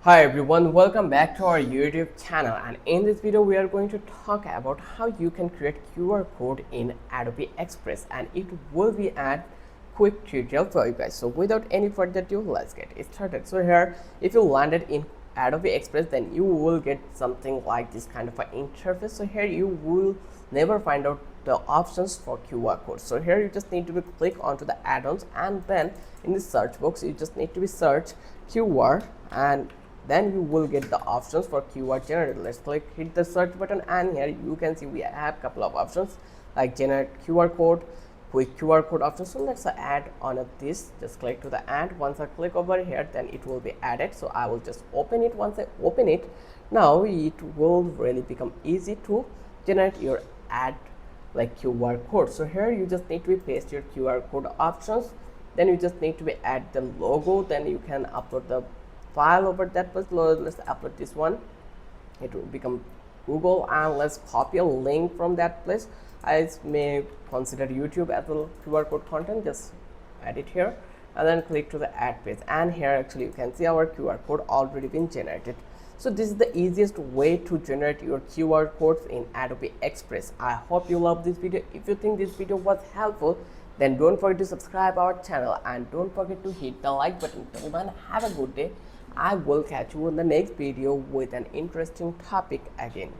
Hi everyone, welcome back to our YouTube channel, and in this video we are going to talk about how you can create QR code in Adobe Express, and it will be a quick tutorial for you guys. So without any further ado, let's get it started. So here, if you landed in Adobe Express, then you will get something like this kind of an interface. So here you will never find out the options for QR code. So here you just need to be click onto the add-ons, and then in the search box you just need to be search QR, and then you will get the options for QR generator. Let's hit the search button, and here you can see we have a couple of options like generate QR code, quick QR code option. So let's add on this. Just click to the add. Once I click over here, then it will be added. So I will just open it. Once I open it, now it will really become easy to generate your ad like QR code. So here you just need to paste your QR code options, then you just need to add the logo, then you can upload the file over that place. Let's upload this one. It will become Google, and let's copy a link from that place. I may consider YouTube as a QR code content. Just add it here and then click to the add page, and here actually you can see our QR code already been generated. So this is the easiest way to generate your QR codes in Adobe Express. I hope you love this video. If you think this video was helpful, then don't forget to subscribe our channel and don't forget to hit the like button. Till then, have a good day. I will catch you in the next video with an interesting topic again.